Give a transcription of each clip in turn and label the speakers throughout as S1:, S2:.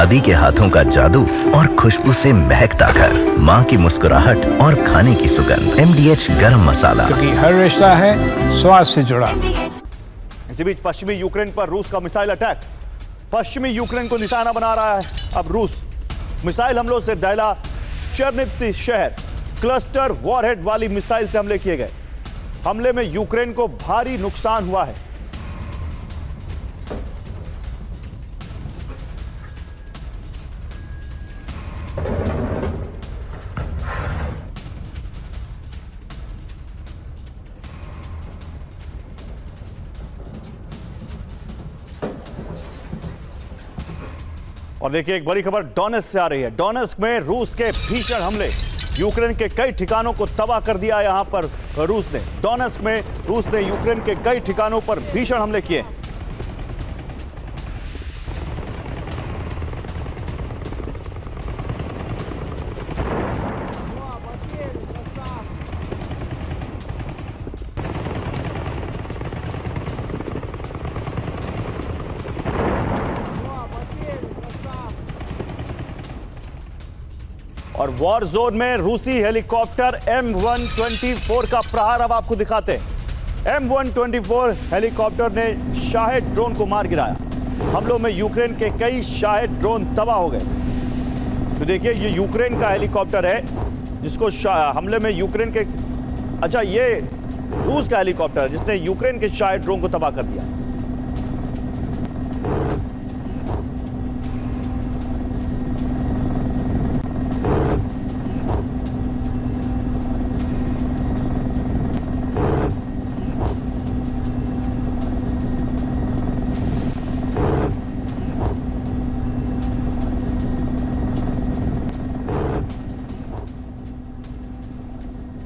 S1: दादी के हाथों का जादू और खुशबू से महकता घर, माँ की मुस्कुराहट और खाने की सुगंध। MDH गरम मसाला,
S2: क्योंकि हर रिश्ता है स्वाद से जुड़ा।
S3: इसी बीच पश्चिमी यूक्रेन पर रूस का मिसाइल अटैक। पश्चिमी यूक्रेन को निशाना बना रहा है अब रूस। मिसाइल हमलों से दहला चेर्निवत्सी शहर। क्लस्टर वॉरहेड वाली मिसाइल से हमले किए गए। हमले में यूक्रेन को भारी नुकसान हुआ है। और देखिए एक बड़ी खबर डोनेट्स्क से आ रही है। डोनेट्स्क में रूस के भीषण हमले, यूक्रेन के कई ठिकानों को तबाह कर दिया यहां पर रूस ने। डोनेट्स्क में रूस ने यूक्रेन के कई ठिकानों पर भीषण हमले किए। और वॉर जोन में रूसी हेलीकॉप्टर M124 का प्रहार अब आपको दिखाते हैं। M124 हेलीकॉप्टर ने शाहेद ड्रोन को मार गिराया। हमलों में यूक्रेन के कई शाहेद ड्रोन तबाह हो गए। तो देखिए ये यूक्रेन का हेलीकॉप्टर है जिसको हमले में यूक्रेन के, अच्छा ये रूस का हेलीकॉप्टर है जिसने यूक्रेन के शाहेद ड्रोन को तबाह कर दिया।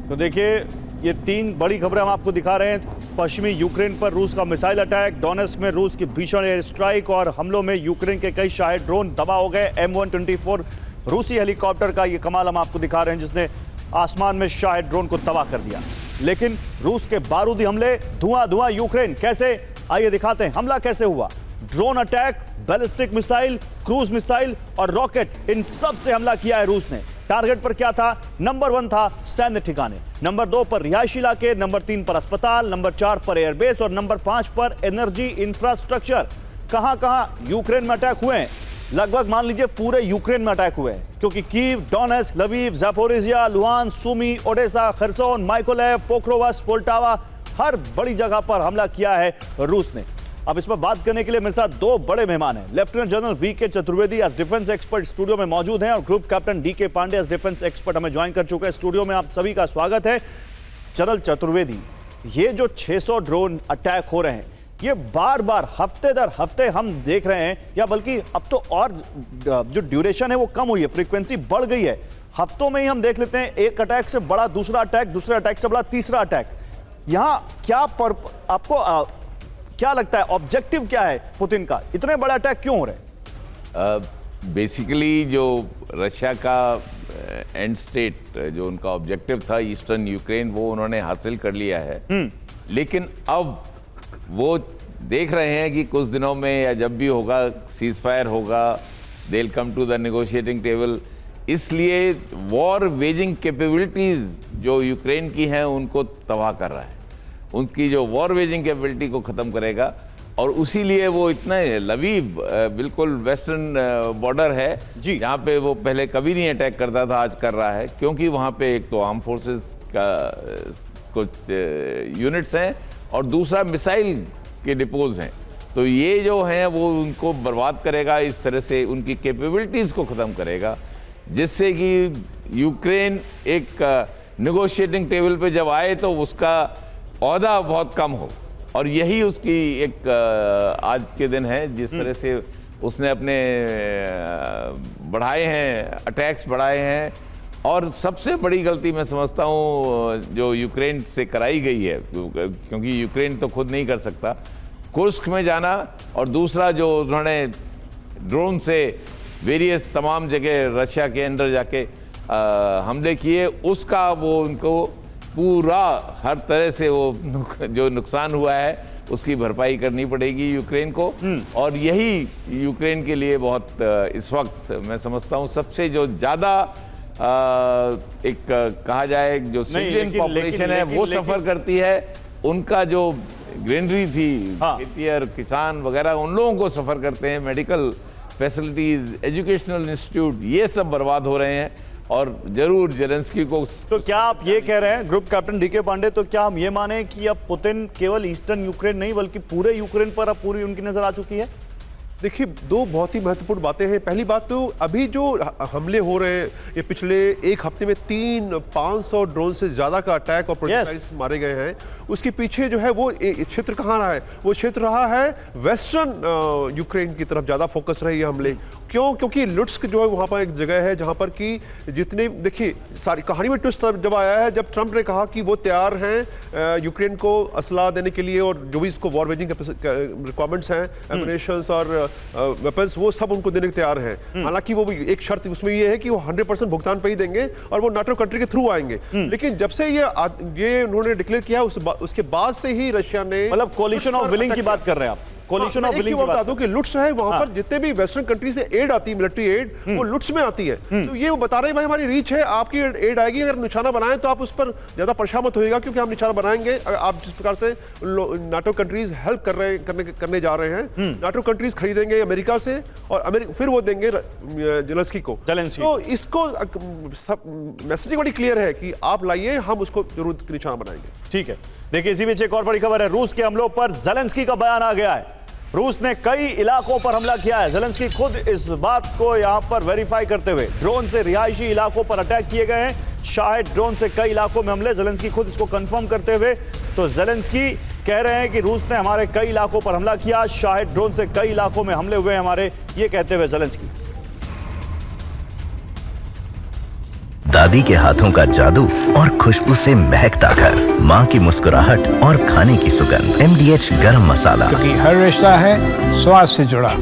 S3: तो देखिए ये तीन बड़ी खबरें हम आपको दिखा रहे हैं। पश्चिमी यूक्रेन पर रूस का मिसाइल अटैक, डोनेट्स्क में रूस की भीषण एयर स्ट्राइक और हमलों में यूक्रेन के कई शाहेद ड्रोन तबाह हो गए। M124 रूसी हेलीकॉप्टर का ये कमाल हम आपको दिखा रहे हैं जिसने आसमान में शाहेद ड्रोन को तबाह कर दिया। लेकिन रूस के बारूदी हमले, धुआं धुआं यूक्रेन, कैसे आइए दिखाते हैं। हमला कैसे हुआ? Drone attack, ballistic missile, cruise missile और रॉकेट, इन सब से हमला किया है रूस ने। टारगेट पर क्या था? नंबर 1 था सैन्य ठिकाने, नंबर 2 पर रिहायशी इलाके, नंबर 3 पर अस्पताल, नंबर 4 पर एयरबेस और नंबर 5 पर एनर्जी इंफ्रास्ट्रक्चर। कहां कहां यूक्रेन में अटैक हुए हैं? लगभग मान लीजिए पूरे यूक्रेन में अटैक हुए हैं, क्योंकि Kyiv, Donetsk, Lviv, Zaporizhzhia, Luhansk, Sumy, Odesa, Kherson, Mykolaiv, Pokrovsk, Poltava, हर बड़ी जगह पर हमला किया है रूस ने। अब इस पर बात करने के लिए मेरे साथ दो बड़े मेहमान हैं। Lieutenant general VK Chaturvedi as defence expert studio में मौजूद हैं और group captain DK Pandey as defence expert हमें ज्वाइन कर चुके हैं स्टूडियो में। आप सभी का स्वागत है। जनरल चतुर्वेदी, ये जो 600 ड्रोन अटैक हो रहे हैं, ये बार बार हफ्ते दर हफ्ते हम देख रहे हैं, या बल्कि अब तो और जो ड्यूरेशन है वो कम हुई है, फ्रीक्वेंसी बढ़ गई है। हफ्तों में ही हम देख लेते हैं एक अटैक से बड़ा दूसरा अटैक, दूसरे अटैक से बड़ा तीसरा अटैक। यहां क्या आपको क्या लगता है, ऑब्जेक्टिव क्या है पुतिन का? इतने बड़े अटैक क्यों हो रहे हैं?
S4: बेसिकली जो रशिया का एंड स्टेट, जो उनका ऑब्जेक्टिव था ईस्टर्न यूक्रेन, वो उन्होंने हासिल कर लिया है। लेकिन अब वो देख रहे हैं कि कुछ दिनों में या जब भी होगा सीज फायर होगा, they will come to the negotiating table. इसलिए वॉर वेजिंग कैपेबिलिटीज जो यूक्रेन की हैं उनको तबाह कर रहा है, उनकी जो वॉर वेजिंग कैपेबिलिटी को ख़त्म करेगा। और उसी लिए वो इतना लवीव बिल्कुल वेस्टर्न बॉर्डर है जहाँ पे वो पहले कभी नहीं अटैक करता था, आज कर रहा है, क्योंकि वहाँ पे एक तो आर्म फोर्सेस का कुछ यूनिट्स हैं और दूसरा मिसाइल के डिपोज हैं। तो ये जो हैं वो उनको बर्बाद करेगा, इस तरह से उनकी कैपेबिलिटीज़ को ख़त्म करेगा, जिससे कि यूक्रेन एक नेगोशिएटिंग टेबल पे जब आए तो उसका औहदा बहुत कम हो। और यही उसकी एक आज के दिन है, जिस तरह से उसने अपने बढ़ाए हैं, अटैक्स बढ़ाए हैं। और सबसे बड़ी गलती मैं समझता हूँ जो यूक्रेन से कराई गई है, क्योंकि यूक्रेन तो खुद नहीं कर सकता, कुर्स्क में जाना, और दूसरा जो उन्होंने ड्रोन से वेरियस तमाम जगह रशिया के अंदर जाके हमले किए, उसका वो उनको पूरा हर तरह से वो जो नुकसान हुआ है उसकी भरपाई करनी पड़ेगी यूक्रेन को। और यही यूक्रेन के लिए बहुत इस वक्त मैं समझता हूँ सबसे जो ज़्यादा एक कहा जाए जो सिविलियन पॉपुलेशन है वो सफ़र करती है। उनका जो ग्रीनरी थी, खेती और किसान वगैरह, उन लोगों को सफ़र करते हैं। मेडिकल फैसिलिटीज़, एजुकेशनल इंस्टीट्यूट, ये सब बर्बाद हो रहे हैं। और जरूर जेलेंस्की को
S3: तो क्या आप ये कह रहे हैं ग्रुप कैप्टन डीके पांडे, तो क्या हम ये माने कि अब पुतिन केवल ईस्टर्न यूक्रेन नहीं बल्कि पूरे यूक्रेन पर अब पूरी उनकी नजर आ चुकी है?
S5: देखिए, दो बहुत ही महत्वपूर्ण बातें हैं। पहली बात तो अभी जो हमले हो रहे हैं, ये पिछले एक हफ्ते में 500 ड्रोन से ज़्यादा का अटैक और प्रोजेक्टाइल्स मारे गए हैं। उसके पीछे जो है वो क्षेत्र कहाँ रहा है? वो क्षेत्र रहा है वेस्टर्न यूक्रेन की तरफ ज़्यादा फोकस रही है हमले। क्यों? क्योंकि लुट्स्क जो है वहाँ पर एक जगह है जहाँ पर कि जितने, देखिए सारी कहानी में ट्विस्ट जब आया है जब ट्रंप ने कहा कि वो तैयार हैं यूक्रेन को असला देने के लिए और जो भी इसको वॉर वेजिंग रिक्वायरमेंट्स हैं, एमुनेशंस और वेपन्स, वो सब उनको देने को तैयार हैं। हालांकि वो भी एक शर्त उसमें ये है कि वो 100% भुगतान पे ही देंगे और वो नाटो कंट्री के थ्रू आएंगे। लेकिन जब से ये उन्होंने डिक्लेयर किया उसके बाद से ही रशिया ने,
S3: मतलब कोलिशन ऑफ विलिंग की बात कर रहे हैं आप? कोलिशन ऑफ विलिंग की बात
S5: दो कि लुट्स है वहां पर, जितने भी वेस्टर्न कंट्री से एड आती है, मिलिट्री एड, वो लुट्स में आती है। तो ये वो बता रहे हैं भाई हमारी रीच है, आपकी एड आएगी, अगर निशाना बनाएं तो आप उस पर ज्यादा परेशान मत होइएगा क्योंकि हम निशाना बनाएंगे। आप जिस प्रकार से नाटो कंट्रीज हेल्प करने जा रहे हैं, नाटो कंट्रीज खरीदेंगे अमेरिका से और फिर वो देंगे जेलेंस्की को। तो इसको मैसेजिंग बड़ी क्लियर है कि आप लाइए, हम उसको जरूर निशाना बनाएंगे।
S3: ठीक है, देखिए इसी बीच एक और बड़ी खबर है। रूस के हमलों पर जेलेंस्की का बयान आ गया है। रूस ने कई इलाकों पर हमला किया है। जेलेंस्की खुद इस बात को यहां पर वेरीफाई करते हुए, ड्रोन से रिहायशी इलाकों पर अटैक किए गए हैं। शाहिद ड्रोन से कई इलाकों में हमले, जेलेंस्की खुद इसको कंफर्म करते हुए। तो जेलेंस्की कह रहे हैं कि रूस ने हमारे कई इलाकों पर हमला किया, शाहिद ड्रोन से कई इलाकों में हमले हुए हमारे, ये कहते हुए जेलेंस्की।
S1: दादी के हाथों का जादू और खुशबू से महकता घर, माँ की मुस्कुराहट और खाने की सुगंध, MDH गरम मसाला।
S2: क्योंकि हर रिश्ता है स्वाद से जुड़ा।